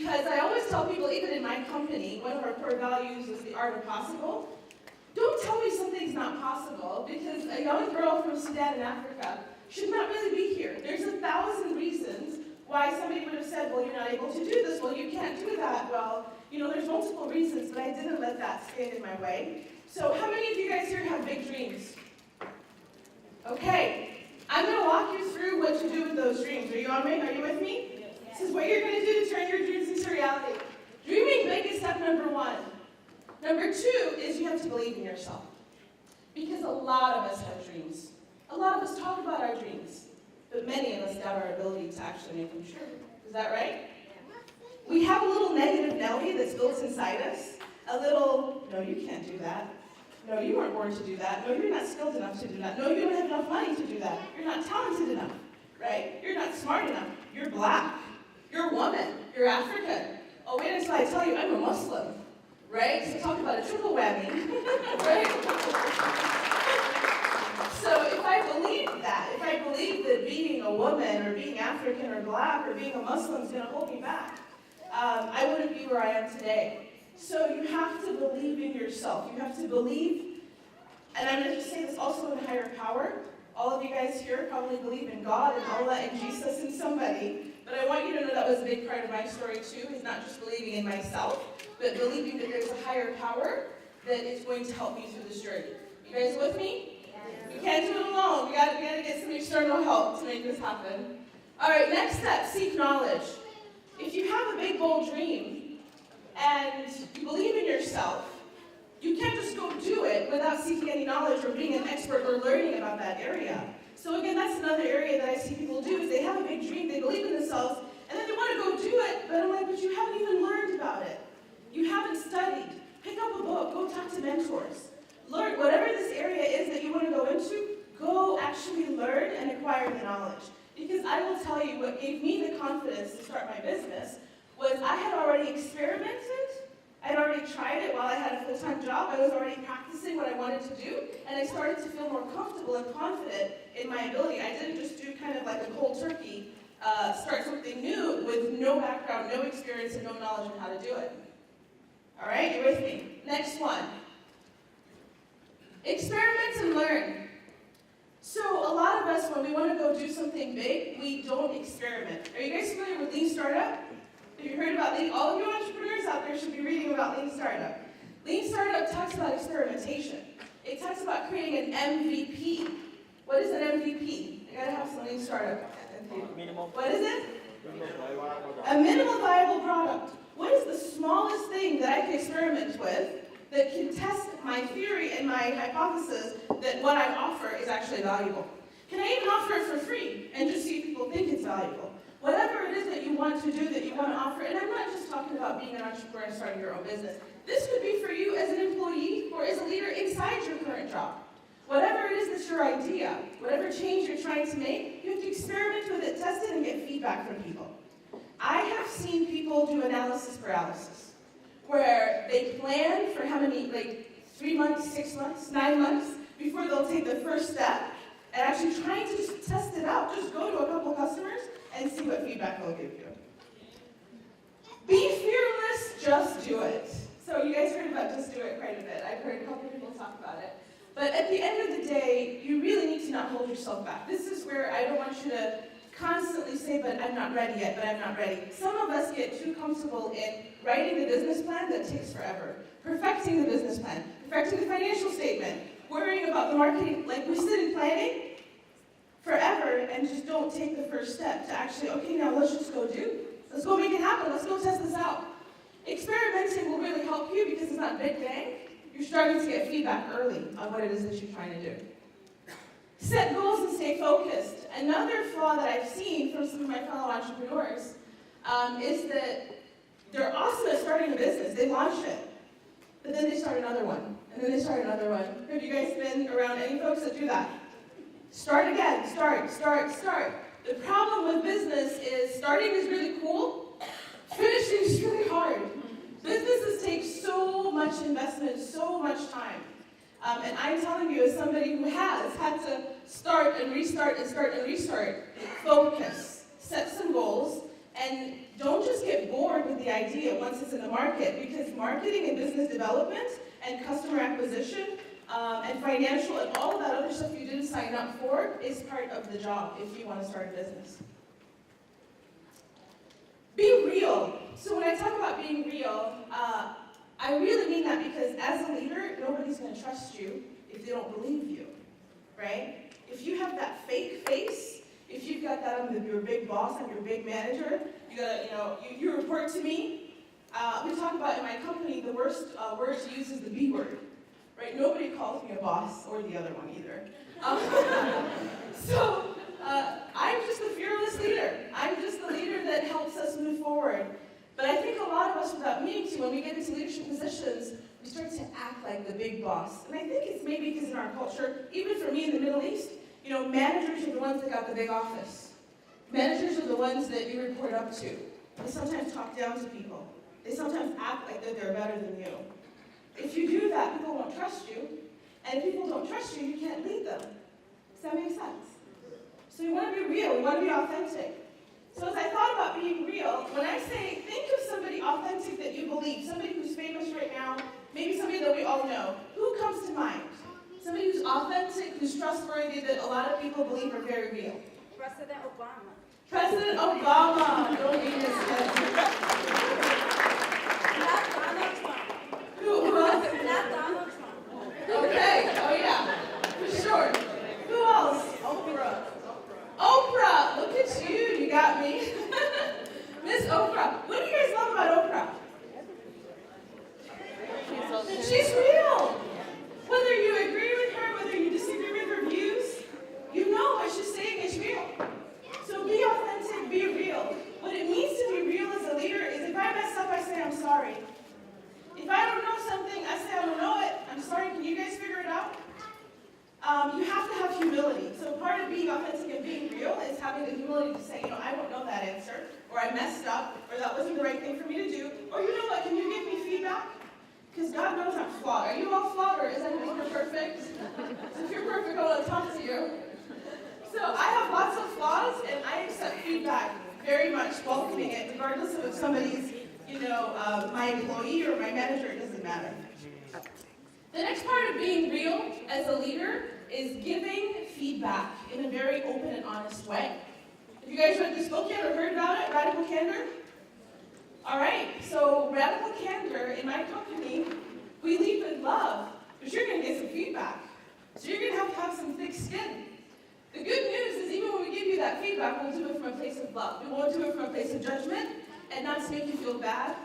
Because I always tell people, even in my company, one of our core values is the art of possible. Don't tell me something's not possible, because a young girl from Sudan in Africa should not really be here. There's 1,000 reasons why somebody would have said, well, you're not able to do this, well, you can't do that. Well, there's multiple reasons, but I didn't let that stand in my way. So how many of you guys here have big dreams? Okay, I'm going to walk you through what to do with those dreams. Are you on me? Are you with me? Yes. This is what you're going to do to turn your dreams into reality. Dreaming big is step number 1. Number 2 is you have to believe in yourself. Because a lot of us have dreams. A lot of us talk about our dreams, but many of us doubt our ability to actually make them true. Is that right? We have a little negative Nelly that's built inside us. A little, no, you can't do that. No, you weren't born to do that. No, you're not skilled enough to do that. No, you don't have enough money to do that. You're not talented enough, right? You're not smart enough. You're black. You're a woman. You're African. Oh, wait until I tell you I'm a Muslim, right? So talk about a triple whammy, right? So if I believe that being a woman or being African or black or being a Muslim is going to hold me back, I wouldn't be where I am today. So you have to believe in yourself. You have to believe, and I'm going to just say this also in higher power. All of you guys here probably believe in God and Allah and Jesus and somebody, but I want you to know that was a big part of my story too, is not just believing in myself, but believing that there's a higher power that is going to help me through this journey. You guys with me? Yes. You can't do it alone. We got to get some external help to make this happen. All right, next step, seek knowledge. If you have a big, bold dream, and you believe in yourself, you can't just go do it without seeking any knowledge or being an expert or learning about that area. So again, that's another area that I see people do, is they have a big dream, they believe in themselves, and then they want to go do it, but I'm like, but you haven't even learned about it. You haven't studied. Pick up a book, go talk to mentors. Learn, whatever this area is that you want to go into, go actually learn and acquire the knowledge. Because I will tell you, what gave me the confidence to start my business was I had already experimented, I had already tried it while I had a full-time job, I was already practicing what I wanted to do, and I started to feel more comfortable and confident in my ability. I didn't just do kind of like a cold turkey, start something new with no background, no experience, and no knowledge on how to do it. All right, you with me? Next one. Experiment and learn. So a lot of us, when we want to go do something big, we don't experiment. Are you guys familiar with Lean Startup? Have you heard about Lean? All of you entrepreneurs out there should be reading about Lean Startup. Lean Startup talks about experimentation. It talks about creating an MVP. What is an MVP? I gotta have some Lean Startup. What is it? A minimal viable product. What is the smallest thing that I can experiment with that can test my theory and my hypothesis that what I offer is actually valuable? Can I even offer it for free and just see if people think it's valuable? Whatever it is that you want to do, that you want to offer, and I'm not just talking about being an entrepreneur and starting your own business. This could be for you as an employee or as a leader inside your current job. Whatever it is that's your idea, whatever change you're trying to make, you have to experiment with it, test it, and get feedback from people. I have seen people do analysis paralysis, where they plan for how many, like 3 months, 6 months, 9 months, before they'll take the first step, and actually trying to just test it out. Just go to a couple customers and see what feedback they'll give you. Be fearless, just do it. So you guys heard about just do it quite a bit. I've heard a couple people talk about it. But at the end of the day, you really need to not hold yourself back. This is where I don't want you to constantly say, but I'm not ready yet, but I'm not ready. Some of us get too comfortable in writing the business plan that takes forever, perfecting the business plan, perfecting the financial statement, worrying about the marketing. Like, we sit in planning forever and just don't take the first step to actually, okay, now let's just go do. Let's go make it happen. Let's go test this out. Experimenting will really help you because it's not big bang. You're starting to get feedback early on what it is that you're trying to do. Set goals and stay focused. Another flaw that I've seen from some of my fellow entrepreneurs is that they're awesome at starting a business. They launch it, but then they start another one, and then they start another one. Have you guys been around any folks that do that? Start again, start. The problem with business is starting is really cool, finishing is really hard. Businesses take so much investment, so much time. And I'm telling you, as somebody who has had to start and restart and start and restart, focus, set some goals, And don't just get bored with the idea once it's in the market, because marketing and business development and customer acquisition and financial and all of that other stuff you didn't sign up for is part of the job if you want to start a business. Be real. So when I talk about being real, I really mean that because as a leader, nobody's going to trust you if they don't believe you, right? If you have that fake face, if you've got that on your big boss, I'm your big manager, you report to me. We talk about in my company, the worst word to use is the B word, right? Nobody calls me a boss, or the other one either. I'm just a fearless leader. I'm just the leader that helps us move forward. But I think a lot of us, without meaning to, when we get into leadership positions, we start to act like the big boss. And I think it's maybe because in our culture, even for me in the Middle East, managers are the ones that got the big office. Managers are the ones that you report up to. They sometimes talk down to people. They sometimes act like that they're better than you. If you do that, people won't trust you. And if people don't trust you, you can't lead them. Does that make sense? So you want to be real. You want to be authentic. So as I thought about being real, when I say, think of somebody authentic that you believe, somebody who's famous right now, maybe somebody that we all know, who comes to mind? Somebody who's authentic, who's trustworthy, that a lot of people believe are very real. President Obama. President Obama. Don't need his head. Not Donald Trump. Who else? Not Donald Trump. Okay. Oh yeah. For sure. Who else? Oprah. Oprah. Look at you. You got me. Miss Oprah. What do you guys love about Oprah? She's real. Whether you agree with her, whether you disagree with her views, you know what she's saying is real. So be authentic, be real. What it means to be real as a leader is if I mess up, I say I'm sorry. If I don't know something, I say I don't know it. I'm sorry, can you guys figure it out? You have to have humility. So part of being authentic and being real is having the humility to say, I don't know that answer, or I messed up, or that wasn't the right thing for me to do, or you know what, can you give me feedback? Because God knows I'm flawed. Are you all flawed, or is anybody here perfect? So if you're perfect, I want to talk to you. So I have lots of flaws, and I accept feedback very much, welcoming it, regardless of if somebody's, my employee or my manager, it doesn't matter. The next part of being real as a leader is giving feedback in a very open and honest way. Have you guys read this book yet or heard about it, Radical Candor? All right, so Radical Candor, in my company, we lead with love, but you're going to get some feedback. So you're going to have some thick skin. The good news is even when we give you that feedback, we'll do it from a place of love. We won't do it from a place of judgment and not to make you feel bad.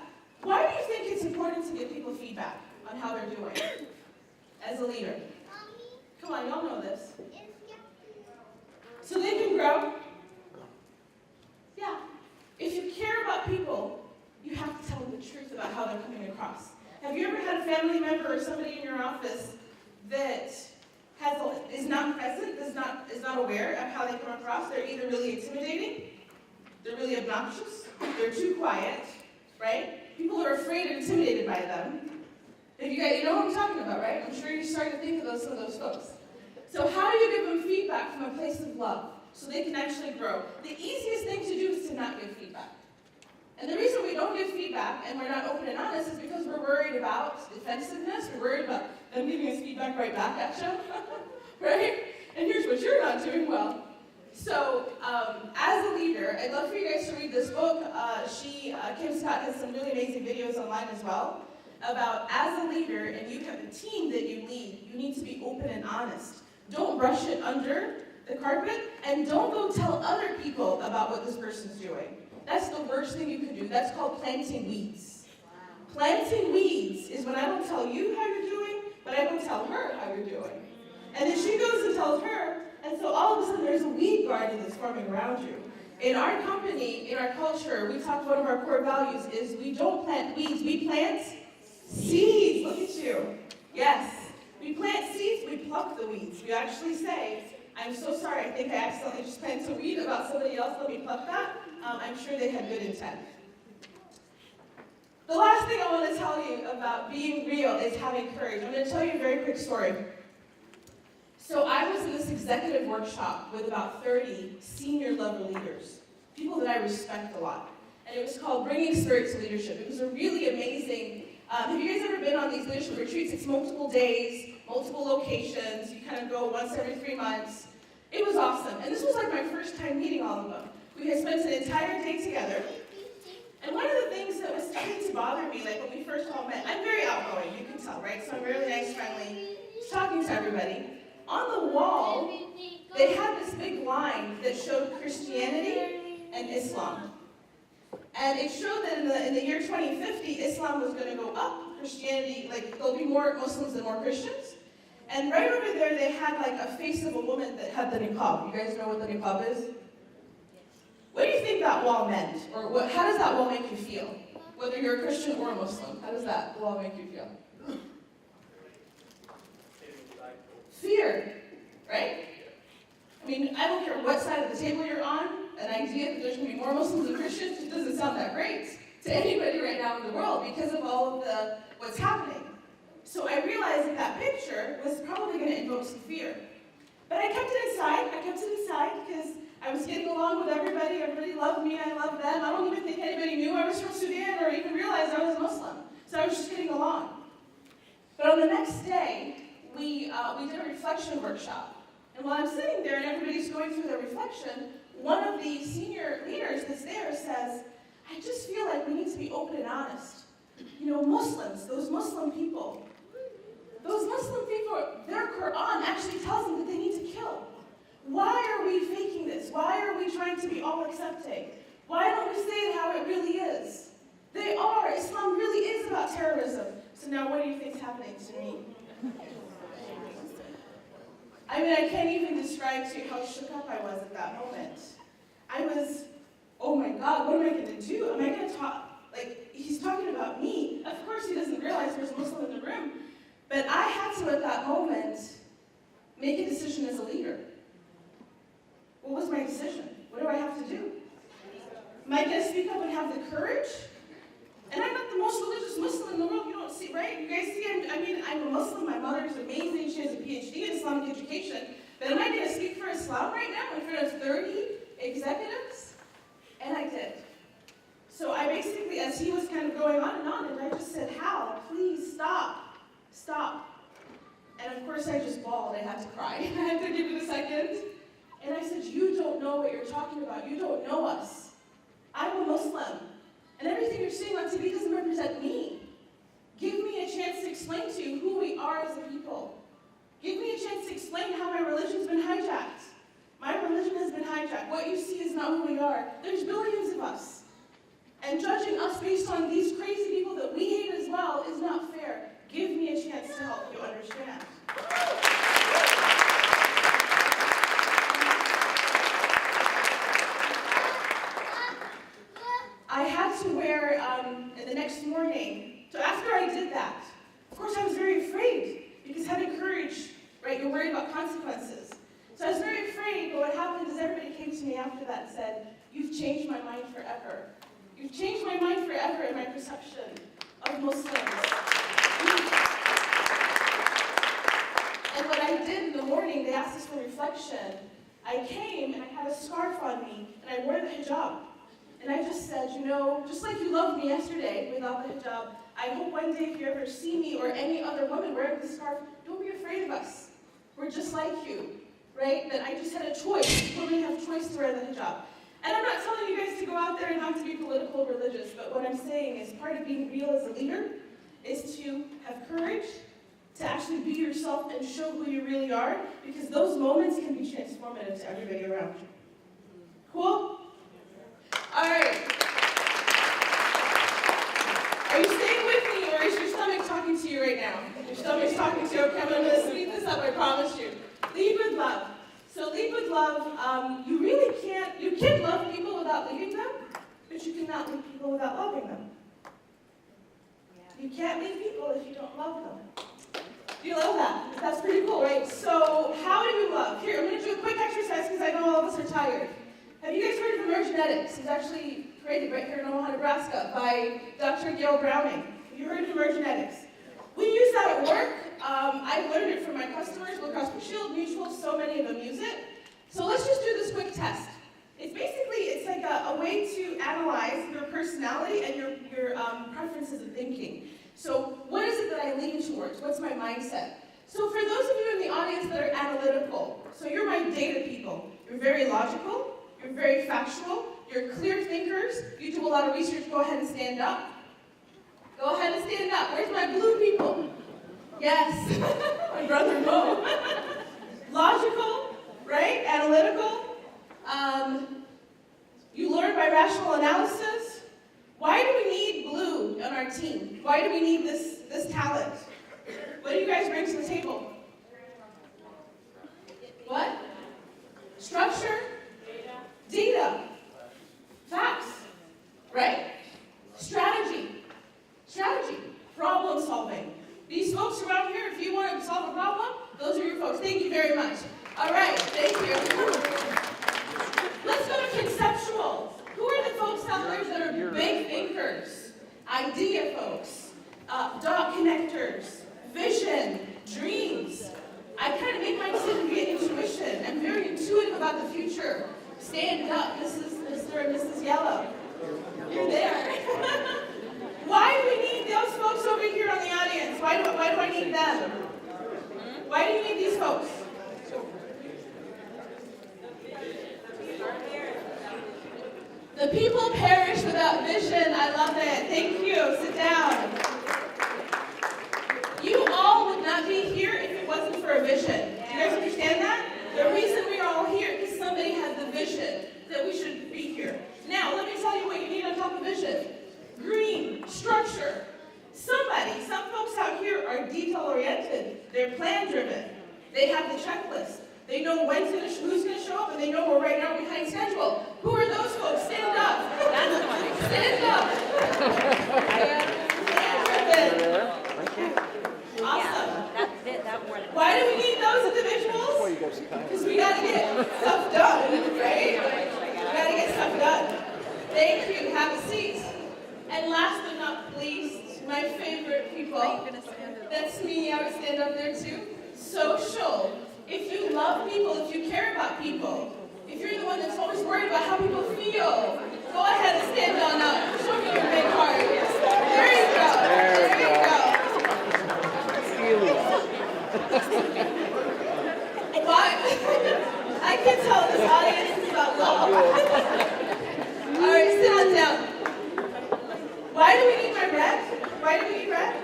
Why do you think it's important to give people feedback on how they're doing as a leader? Come on, y'all know this. So they can grow. Yeah. If you care about people, you have to tell them the truth about how they're coming across. Have you ever had a family member or somebody in your office that is not present, is not aware of how they come across? They're either really intimidating, they're really obnoxious, they're too quiet, right? People are afraid and intimidated by them. If you know what I'm talking about, right? I'm sure you're starting to think of some of those folks. So how do you give them feedback from a place of love so they can actually grow? The easiest thing to do is to not give feedback. And the reason we don't give feedback and we're not open and honest is because we're worried about defensiveness. We're worried about them giving us feedback right back at you, right? And here's what you're not doing well. So as a leader, I'd love for you guys to read this book. Kim Scott has some really amazing videos online as well about as a leader and you have a team that you lead, you need to be open and honest. Don't brush it under the carpet and don't go tell other people about what this person's doing. That's the worst thing you can do. That's called planting weeds. Wow. Planting weeds is when I don't tell you how you're doing, but I don't tell her how you're doing. And then she goes and tells her, and so all of a sudden there's a weed garden that's forming around you. In our company, in our culture, we talk one of our core values is we don't plant weeds, we plant seeds. Look at you. Yes. We plant seeds, we pluck the weeds. We actually say, I'm so sorry, I think I accidentally just planted a weed about somebody else, let me pluck that. I'm sure they had good intent. The last thing I want to tell you about being real is having courage. I'm going to tell you a very quick story. So I was in this executive workshop with about 30 senior level leaders, people that I respect a lot. and it was called Bringing Spirit to Leadership. It was a really amazing, have you guys ever been on these leadership retreats? It's multiple days, multiple locations, you kind of go once every 3 months. It was awesome, and this was like my first time meeting all of them. We had spent an entire day together, and one of the things that was starting to bother me, like when we first all met, I'm very outgoing, you can tell, right? So I'm really nice, friendly, just talking to everybody. On the wall, they had this big line that showed Christianity and Islam. And it showed that in the year 2050, Islam was going to go up, Christianity, like there'll be more Muslims and more Christians. And right over there, they had like a face of a woman that had the niqab. You guys know what the niqab is? What do you think that wall meant? Or how does that wall make you feel? Whether you're a Christian or a Muslim, how does that wall make you feel? Fear, right? I mean, I don't care what side of the table you're on, an idea that there's going to be more Muslims than Christians just doesn't sound that great to anybody right now in the world because of all of what's happening. So I realized that picture was probably going to invoke some fear. But I kept it inside. I kept it inside because I was getting along with everybody. Everybody loved me. I loved them. I don't even think anybody knew I was from Sudan or even realized I was Muslim. So I was just getting along. But on the next day, we did a reflection workshop. And while I'm sitting there and everybody's going through their reflection, one of the senior leaders that's there says, I just feel like we need to be open and honest. You know, Muslims, those Muslim people, their Quran actually tells them that they need to kill. Why are we faking this? Why are we trying to be all accepting? Why don't we say it how it really is? They are. Islam really is about terrorism. So now what do you think is happening to me? I mean, I can't even describe to you how shook up I was at that moment. I was, oh my God, what am I going to do? Am I going to talk? Like, he's talking about me. Of course he doesn't realize there's a Muslim in the room. But I had to, at that moment, make a decision as a leader. What was my decision? What do I have to do? Am I going to speak up and have the courage? And I'm not the most religious Muslim in the world. You don't see, right? You guys see, I'm a Muslim. My mother's amazing. She has a PhD in Islamic education. But am I going to speak for Islam right now in front of 30 executives? And I did. So I basically, as he was kind of going on, and I just said, Hal, please stop. Stop. And of course I just bawled. I had to cry. I had to give it a second. And I said, you don't know what you're talking about. You don't know us. I'm a Muslim. And everything you're seeing on TV doesn't represent me. Give me a chance to explain to you who we are as a people. Give me a chance to explain how my religion's been hijacked. My religion has been hijacked. What you see is not who we are. There's billions of us. And judging us based on these crazy people that we hate as well is not fair. Give me a chance to help you understand. I had to wear, the next morning, so after I did that, of course I was very afraid, because having courage, right, you're worried about consequences. So I was very afraid, but what happened is everybody came to me after that and said, you've changed my mind forever. You've changed my mind forever in my perception of Muslims. And what I did in the morning, they asked us for reflection. I came and I had a scarf on me, and I wore the hijab. And I just said, you know, just like you loved me yesterday without the hijab, I hope one day if you ever see me or any other woman wearing the scarf, don't be afraid of us. We're just like you, right? That I just had a choice. Women have a choice to wear the hijab. And I'm not telling you guys to go out there and have to be political or religious, but what I'm saying is part of being real as a leader is to have courage, to actually be yourself and show who you really are, because those moments can be transformative to everybody around you. Cool? All right. Are you staying with me, or is your stomach talking to you right now? Your stomach's talking to you. Okay, I'm going to speed this up, I promise you. Lead with love. So lead with love, you can't love people without leading them, but you cannot lead people without loving them. You can't lead people if you don't love them. Do you love that? That's pretty cool, right? So how do you love? Here, I'm going to do a quick exercise because I know all of us are tired. Have you guys heard of emergenetics? It's actually created right here in Omaha, Nebraska by Dr. Gail Browning. Have you heard of emergenetics? We use that at work. I've learned it from my customers, Blue Cross Blue Shield, Mutual, so many of them use it. So let's just do this quick test. It's like a way to analyze your thinking. So what is it that I lean towards? What's my mindset? So for those of you in the audience that are analytical, so you're my data people. You're very logical, you're very factual, you're clear thinkers, you do a lot of research, go ahead and stand up. Go ahead and stand up. Where's my blue people? Yes, my brother Mo. Logical, right? Analytical. You learn by rational analysis. Why do we need blue on our team? Why do we need this talent? What do you guys bring to the table? What? Structure? Data. Facts. Right? Strategy. Problem solving. These folks around here, if you want to solve a problem, those are your folks. Thank you very much. All right, thank you. Let's go to conceptual. Who are the folks out there that are big thinkers? Idea folks, dot connectors, vision, dreams. I kind of make my decision via intuition. I'm very intuitive about the future. Stand up, Mr. and Mrs. Yellow. You're there. Why do we need those folks over here on the audience? Why do I need them? Why do you need these folks? The people perish without vision. I love it. Thank you. Sit down. You all would not be here if it wasn't for a vision. Do you guys understand that? The reason we are all here is somebody has the vision that we should be here. Now, let me tell you what you need on top of vision. Green, structure. Some folks out here are detail-oriented. They're plan-driven. They have the checklist. They know who's going to show up, and they know we're right now behind schedule. Who are those folks? Stand up. Stand up. Plan-driven. Awesome. Why do we need those individuals? Because we got to get stuff done, right? We got to get stuff done. Thank you. Have a seat. And last but not least, my favorite people. That's me. I would stand up there too. Social. If you love people, if you care about people, if you're the one that's always worried about how people feel, go ahead and stand on up. Show me your big heart. There you go. Why? I can tell this audience is about love. All right, sit on down. Why do we need my red? Why do we need red?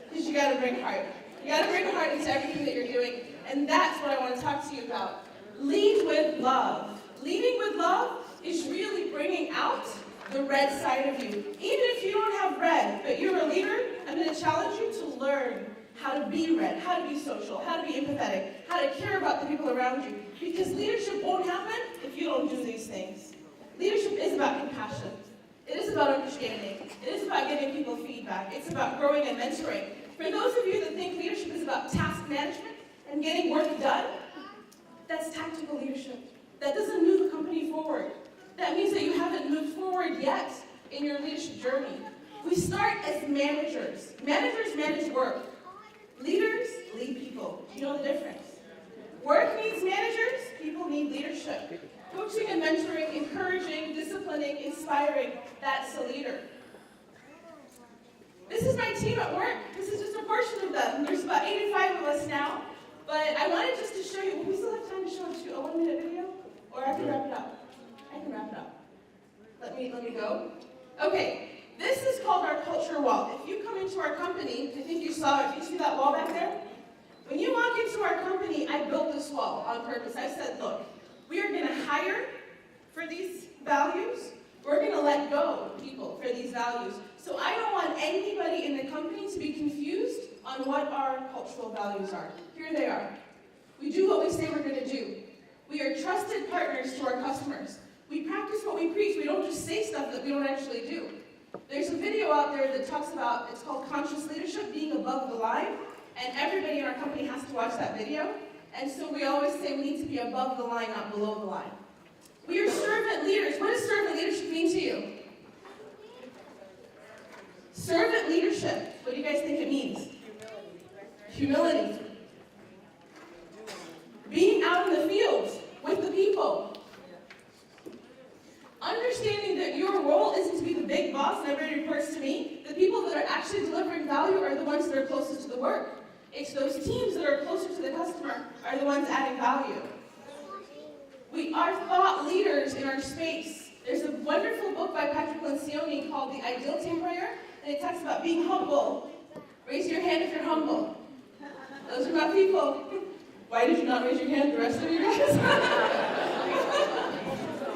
Because you got to bring heart. You got to bring heart into everything that you're doing. And that's what I want to talk to you about. Lead with love. Leading with love is really bringing out the red side of you. Even if you don't have red, but you're a leader, I'm going to challenge you to learn how to be red, how to be social, how to be empathetic, how to care about the people around you. Because leadership won't happen if you don't do these things. Leadership is about compassion. It is about understanding. It is about giving people feedback. It's about growing and mentoring. For those of you that think leadership is about task management and getting work done, that's tactical leadership. That doesn't move a company forward. That means that you haven't moved forward yet in your leadership journey. We start as managers. Managers manage work. Leaders lead people. Do you know the difference? Work needs managers. People need leadership. Coaching and mentoring, encouraging, disciplining, inspiring, that's a leader. This is my team at work. This is just a portion of them. There's about 85 of us now. But I wanted just to show you, we still have time to show a 1-minute video? Or I can wrap it up. I can wrap it up. Let me go. Okay, this is called our culture wall. If you come into our company, I think you saw it. Do you see that wall back there? When you walk into our company, I built this wall on purpose. I said, look, we are going to hire for these values. We're going to let go of people for these values. So I don't want anybody in the company to be confused on what our cultural values are. Here they are. We do what we say we're going to do. We are trusted partners to our customers. We practice what we preach. We don't just say stuff that we don't actually do. There's a video out there that talks about, it's called Conscious Leadership, being above the line. And everybody in our company has to watch that video. And so we always say we need to be above the line, not below the line. We are servant leaders. What does servant leadership mean to you? Servant leadership. What do you guys think it means? Humility. Being out in the fields with the people. Understanding that your role isn't to be the big boss and everybody reports to me. that are closest to the work. It's those teams that are closer to the customer are the ones adding value. We are thought leaders in our space. There's a wonderful book by Patrick Lencioni called The Ideal Temporary, and it talks about being humble. Raise your hand if you're humble. Those are my people. Why did you not raise your hand, the rest of you guys?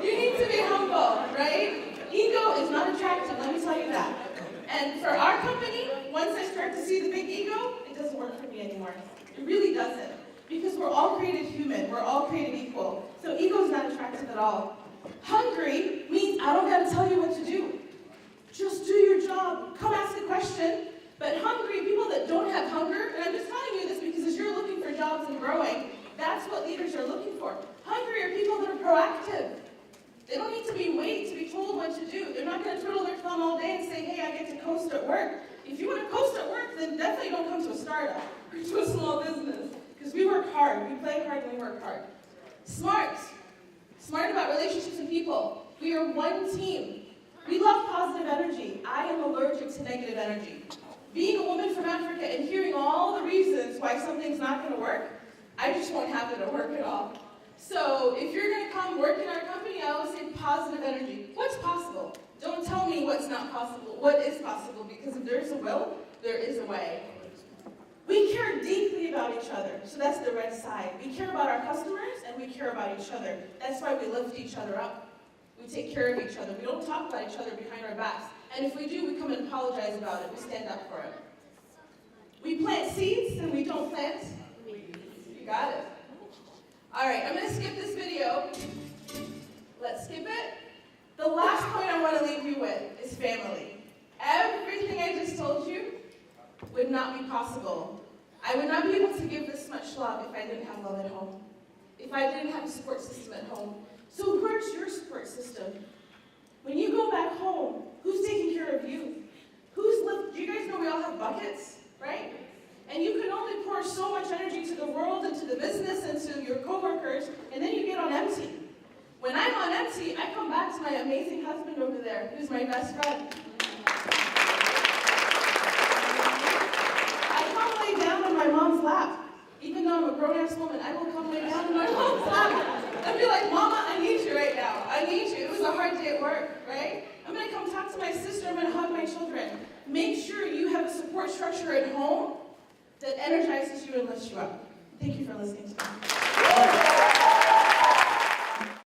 You need to be humble, right? Ego is not attractive, let me tell you that. And for our company, once I start to see the big ego, it doesn't work for me anymore. It really doesn't. Because we're all created human, we're all created equal. So ego is not attractive at all. Hungry means I don't gotta tell you what to do. Just do your job. Come ask a question. But hungry, people that don't have hunger, and I'm just telling you this because as you're looking for jobs and growing, that's what leaders are looking for. Hungry are people that are proactive. They don't need to be told what to do. They're not going to twiddle their thumb all day and say, hey, I get to coast at work. If you want to coast at work, then definitely don't come to a startup or to a small business. Because we work hard. We play hard and we work hard. Smart. Smart about relationships and people. We are one team. We love positive energy. I am allergic to negative energy. Being a woman from Africa and hearing all the reasons why something's not going to work, I just won't have it to work at all. So if you're going to come work in our company, I always say positive energy. What's possible? Don't tell me what's not possible. What is possible? Because if there's a will, there is a way. We care deeply about each other. So that's the red side. We care about our customers and we care about each other. That's why we lift each other up. We take care of each other. We don't talk about each other behind our backs. And if we do, we come and apologize about it. We stand up for it. We plant seeds and we don't plant. You got it. All right, I'm going to skip this video. Let's skip it. The last point I want to leave you with is family. Everything I just told you would not be possible. I would not be able to give this much love if I didn't have love at home. If I didn't have a support system at home. So where's your support system? When you go back home, who's taking care of you? Do you guys know we all have buckets, right? And you can only pour so much energy to the world and to the business and to your coworkers, and then you get on empty. When I'm on empty, I come back to my amazing husband over there, who's my best friend. I come lay down on my mom's lap. Even though I'm a grown-ass woman, I will come lay down on my mom's lap and be like, Mama, I need you right now. I need you. It was a hard day at work, right? I'm going to come talk to my sister. I'm going to hug my children. Make sure you have a support structure at home that energizes you and lifts you up. Thank you for listening to me.